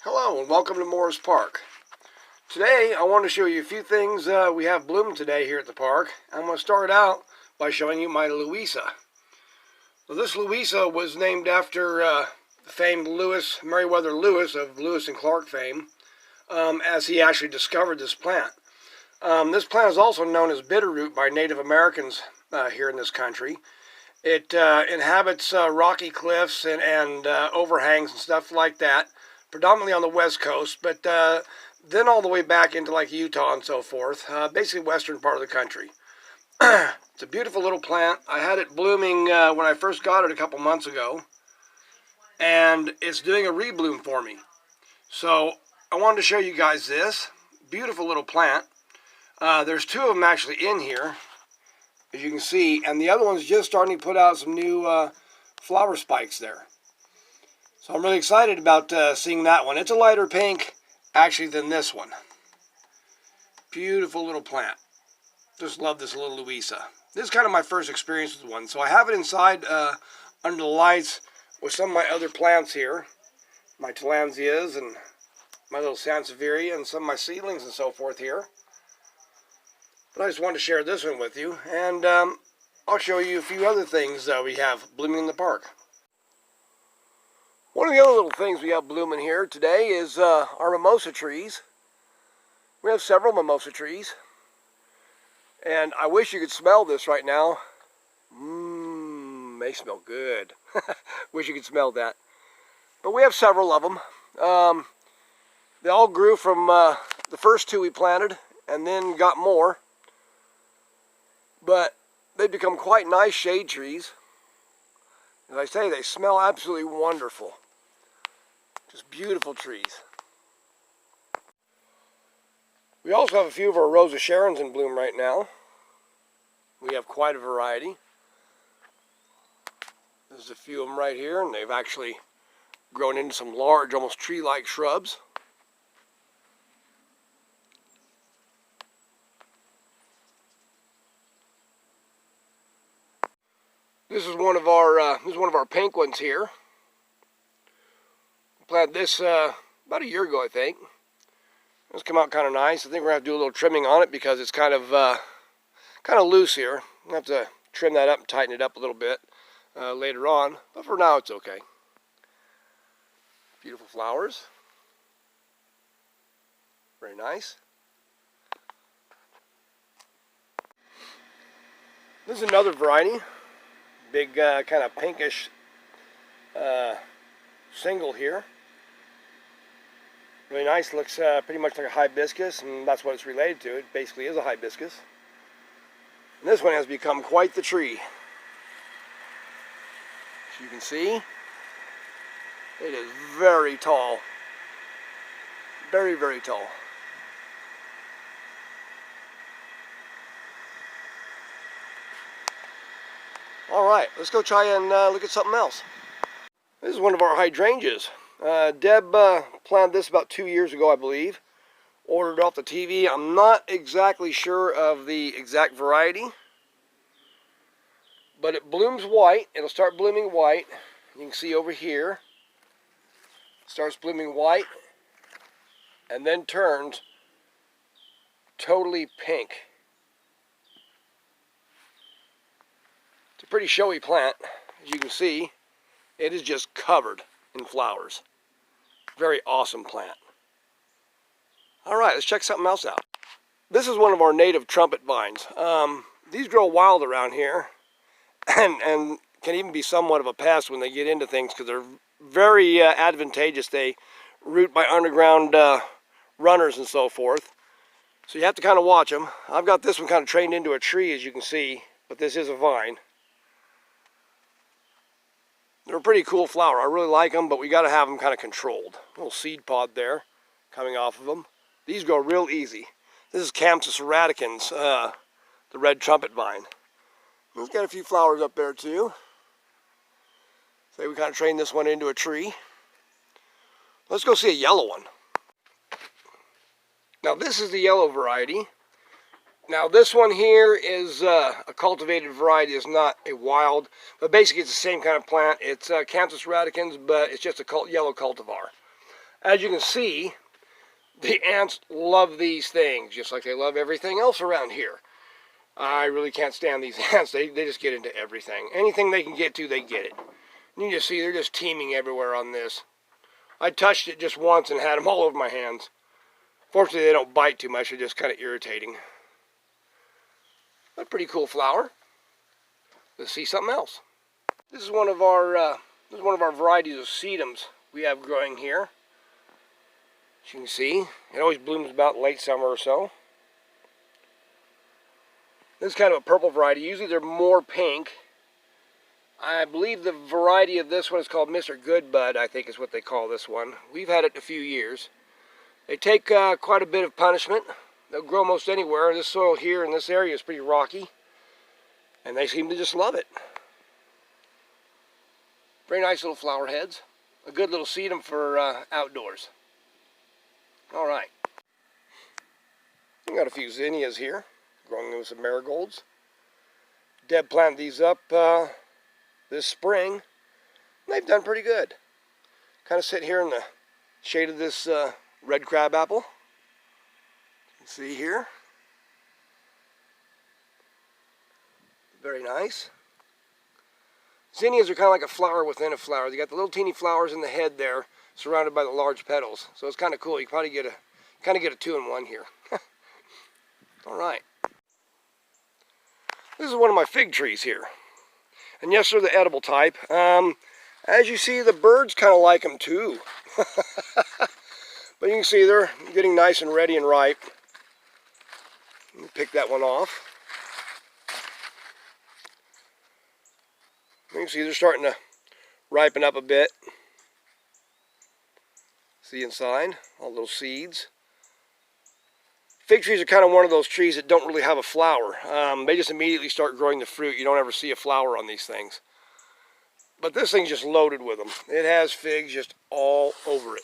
Hello and welcome to Morris Park. Today I want to show you a few things we have blooming today here at the park. I'm going to start out by showing you my Louisa. Well, this Louisa was named after the famed Meriwether Lewis of Lewis and Clark fame, as he actually discovered this plant. This plant is also known as bitterroot by Native Americans here in this country. It inhabits rocky cliffs and overhangs and stuff like that, predominantly on the west coast, but then all the way back into like Utah and so forth, basically western part of the country. It's a beautiful little plant. I had it blooming when I first got it a couple months ago, and it's doing a rebloom for me. So I wanted to show you guys this beautiful little plant. There's two of them actually in here, as you can see, and the other one's just starting to put out some new flower spikes there. So I'm really excited about seeing that one. It's a lighter pink, actually, than this one. Beautiful little plant. Just love this little Louisa. This is kind of my first experience with one. So I have it inside under the lights with some of my other plants here. My tillandsias and my little Sansevieria and some of my seedlings and so forth here. But I just wanted to share this one with you. And I'll show you a few other things we have blooming in the park. One of the other little things we have blooming here today is our mimosa trees. We have several mimosa trees. And I wish you could smell this right now. They smell good. Wish you could smell that. But we have several of them. They all grew from the first two we planted and then got more. But they've become quite nice shade trees. As I say, they smell absolutely wonderful. Just beautiful trees. We also have a few of our Rosa Sharons in bloom right now. We have quite a variety. There's a few of them right here, and they've actually grown into some large, almost tree-like shrubs. This is one of our pink ones here. Planted this about a year ago, I think. It's come out kind of nice. I think we're gonna have to do a little trimming on it because it's kind of loose here. We'll have to trim that up and tighten it up a little bit later on. But for now, it's okay. Beautiful flowers. Very nice. This is another variety. Big kind of pinkish single here. Really nice. Looks pretty much like a hibiscus, and that's what it's related to. It basically is a hibiscus. And this one has become quite the tree. As you can see, it is very tall. Very, very tall. Alright, let's go try and look at something else. This is one of our hydrangeas. Deb planted this about 2 years ago, I believe. Ordered it off the TV. I'm not exactly sure of the exact variety, but it blooms white. It'll start blooming white. You can see over here. It starts blooming white and then turns totally pink. It's a pretty showy plant. As you can see, it is just covered in flowers. Very awesome plant. Alright, let's check something else out. This is one of our native trumpet vines. These grow wild around here and can even be somewhat of a pest when they get into things because they're very advantageous. They root by underground runners and so forth. So you have to kind of watch them. I've got this one kind of trained into a tree, as you can see, but this is a vine. They're a pretty cool flower. I really like them, but we got to have them kind of controlled. Little seed pod there coming off of them. These grow real easy. This is Campsis radicans, the red trumpet vine. It's got a few flowers up there too. So we kind of trained this one into a tree. Let's go see a yellow one. Now this is the yellow variety. Now this one here is a cultivated variety. It's not a wild, but basically it's the same kind of plant. It's Campsis radicans, but it's just a yellow cultivar. As you can see, the ants love these things, just like they love everything else around here. I really can't stand these ants. They just get into everything. Anything they can get to, they get it. And you just see they're just teeming everywhere on this. I touched it just once and had them all over my hands. Fortunately, they don't bite too much. They're just kind of irritating. But a pretty cool flower. Let's see something else. This is one of our varieties of sedums we have growing here. As you can see, it always blooms about late summer or so. This is kind of a purple variety. Usually they're more pink. I believe the variety of this one is called Mr. Goodbud, I think is what they call this one. We've had it a few years. They take quite a bit of punishment. They'll grow most anywhere. This soil here in this area is pretty rocky. And they seem to just love it. Very nice little flower heads. A good little sedum for outdoors. Alright. We've got a few zinnias here, growing with some marigolds. Deb planted these up this spring. They've done pretty good. Kind of sit here in the shade of this red crab apple. You can see here. Very nice. Zinnias are kind of like a flower within a flower. They got the little teeny flowers in the head there, surrounded by the large petals. So it's kind of cool. You can probably get a two-in-one here. All right. This is one of my fig trees here. And yes, they're the edible type. As you see, the birds kind of like them too. But you can see they're getting nice and ready and ripe. Let me pick that one off. You can see they're starting to ripen up a bit. See inside, all little seeds. Fig trees are kind of one of those trees that don't really have a flower. They just immediately start growing the fruit. You don't ever see a flower on these things. But this thing's just loaded with them. It has figs just all over it.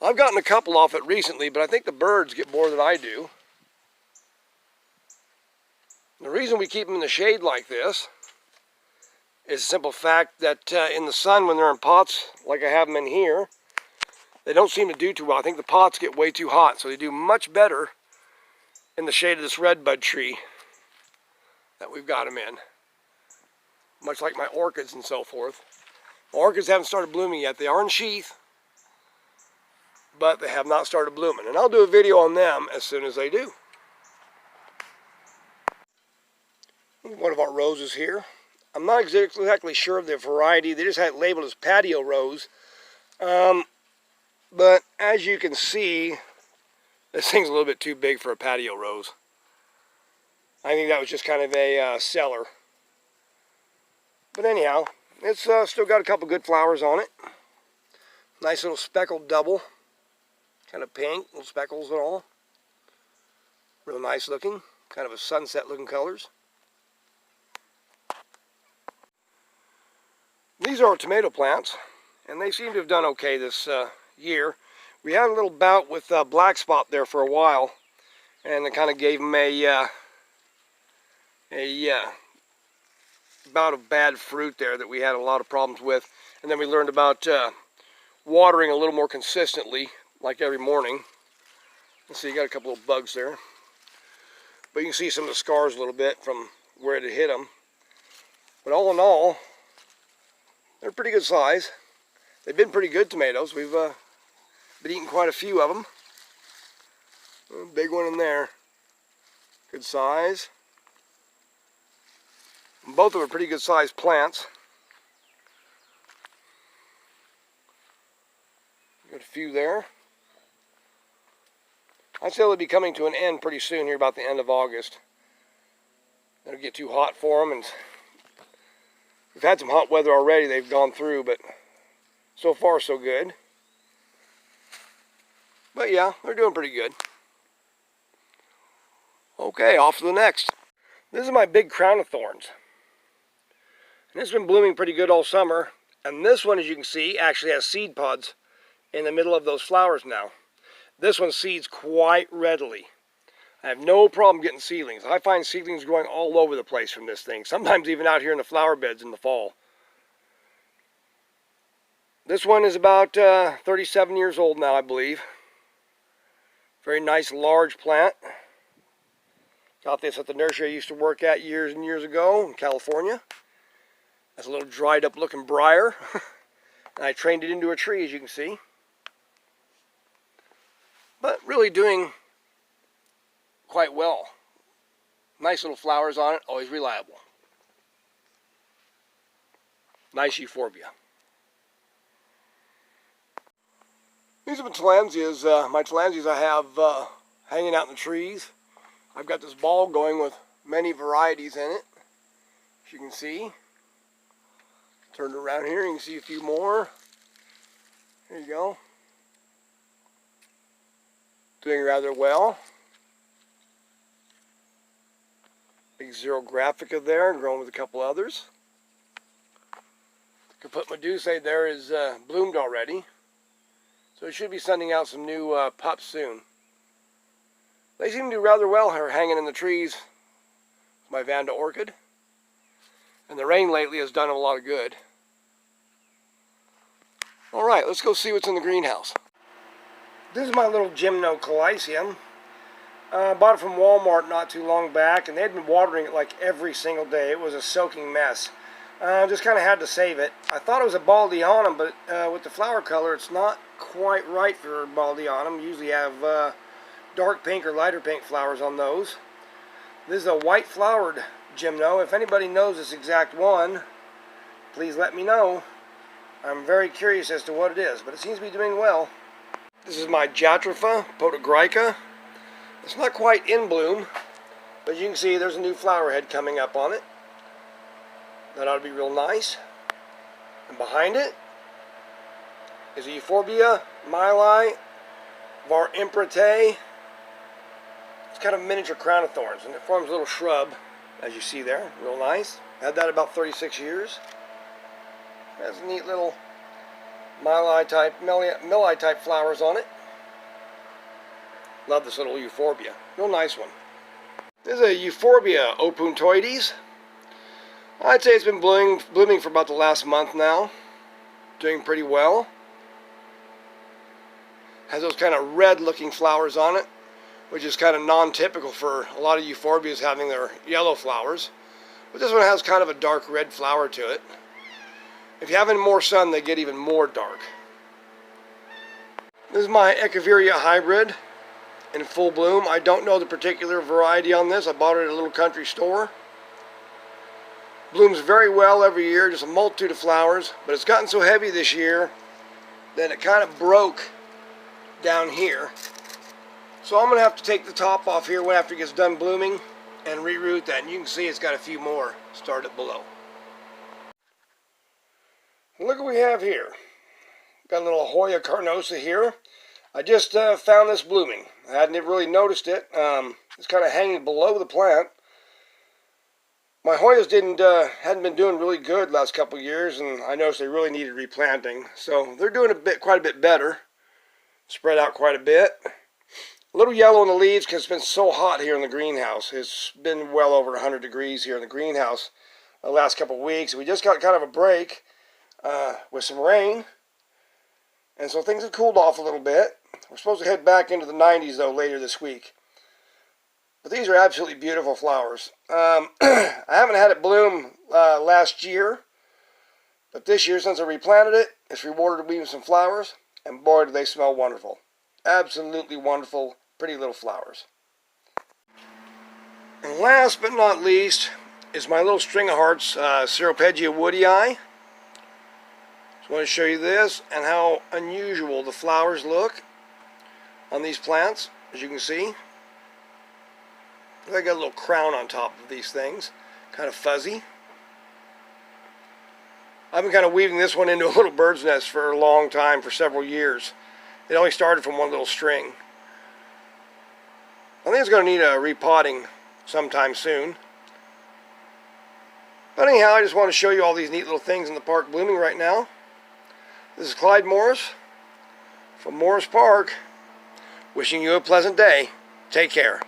I've gotten a couple off it recently, but I think the birds get more than I do. The reason we keep them in the shade like this is the simple fact that in the sun, when they're in pots, like I have them in here, they don't seem to do too well. I think the pots get way too hot, so they do much better in the shade of this redbud tree that we've got them in. Much like my orchids and so forth. My orchids haven't started blooming yet. They are in sheath, but they have not started blooming. And I'll do a video on them as soon as they do. One of our roses here. I'm not exactly sure of the variety. They just had it labeled as patio rose. But as you can see, this thing's a little bit too big for a patio rose. I think that was just kind of a seller. But anyhow, it's still got a couple good flowers on it. Nice little speckled double. Kind of pink, little speckles and all. Real nice looking. Kind of a sunset looking colors. These are our tomato plants, and they seem to have done okay this year. We had a little bout with black spot there for a while, and it kind of gave them a bout of bad fruit there that we had a lot of problems with. And then we learned about watering a little more consistently, like every morning. Let's see, you got a couple of bugs there, but you can see some of the scars a little bit from where it had hit them. But all in all, they're pretty good size. They've been pretty good tomatoes. We've been eating quite a few of them. A big one in there. Good size. And both of them are pretty good sized plants. Got a few there. I'd say they'll be coming to an end pretty soon here, about the end of August. It'll get too hot for them, and we've had some hot weather already they've gone through, but so far so good. But yeah, they're doing pretty good. Okay, off to the next. This is my big crown of thorns. And it's been blooming pretty good all summer. And this one, as you can see, actually has seed pods in the middle of those flowers now. This one seeds quite readily. I have no problem getting seedlings. I find seedlings growing all over the place from this thing. Sometimes even out here in the flower beds in the fall. This one is about 37 years old now, I believe. Very nice large plant. Got this at the nursery I used to work at years and years ago in California. That's a little dried up looking briar. And I trained it into a tree, as you can see. But really doing quite well. Nice little flowers on it, always reliable. Nice Euphorbia. These are my Tillandsias. My Tillandsias I have hanging out in the trees. I've got this bulb going with many varieties in it, as you can see. Turn it around here, you can see a few more. There you go. Doing rather well. Big Xerographica there, growing with a couple others. Kaput Medusae there is bloomed already. So it should be sending out some new pups soon. They seem to do rather well here hanging in the trees. My Vanda orchid. And the rain lately has done them a lot of good. Alright, let's go see what's in the greenhouse. This is my little Gymnocolysium. I bought it from Walmart not too long back, and they had been watering it like every single day. It was a soaking mess. Just kind of had to save it. I thought it was a Baldeonum, but with the flower color, it's not quite right for Baldeonum. Usually have dark pink or lighter pink flowers on those. This is a white flowered Gymno. If anybody knows this exact one, please let me know. I'm very curious as to what it is, but it seems to be doing well. This is my Jatrapha Potagrika. It's not quite in bloom, but you can see there's a new flower head coming up on it. That ought to be real nice. And behind it is a Euphorbia myli var imbrate. It's kind of a miniature crown of thorns, and it forms a little shrub, as you see there. Real nice. Had that about 36 years. Has neat little myli type flowers on it. Love this little Euphorbia. Real nice one. This is a Euphorbia opuntoides. I'd say it's been blooming for about the last month now. Doing pretty well. Has those kind of red looking flowers on it, which is kind of non-typical for a lot of Euphorbias having their yellow flowers. But this one has kind of a dark red flower to it. If you have any more sun, they get even more dark. This is my Echeveria hybrid in full bloom. I don't know the particular variety on this. I bought it at a little country store. Blooms very well every year, just a multitude of flowers, but it's gotten so heavy this year that it kind of broke down here. So I'm going to have to take the top off here after it gets done blooming and reroot that. And you can see it's got a few more started below. Look what we have here. Got a little Hoya Carnosa here. I just found this blooming. I hadn't really noticed it. It's kind of hanging below the plant. My Hoyas hadn't been doing really good last couple years, and I noticed they really needed replanting. So they're doing quite a bit better. Spread out quite a bit. A little yellow in the leaves because it's been so hot here in the greenhouse. It's been well over 100 degrees here in the greenhouse the last couple weeks. We just got kind of a break with some rain, and so things have cooled off a little bit. We're supposed to head back into the 90s though later this week. But these are absolutely beautiful flowers. I haven't had it bloom last year, but this year since I replanted it, it's rewarded me with some flowers, and boy do they smell wonderful. Absolutely wonderful, pretty little flowers. And last but not least is my little string of hearts, Ceropegia woodii. Just want to show you this and how unusual the flowers look on these plants, as you can see. They got a little crown on top of these things, kind of fuzzy. I've been kind of weaving this one into a little bird's nest for a long time, for several years. It only started from one little string. I think it's going to need a repotting sometime soon. But anyhow, I just want to show you all these neat little things in the park blooming right now. This is Clyde Morris from Morris Park, wishing you a pleasant day. Take care.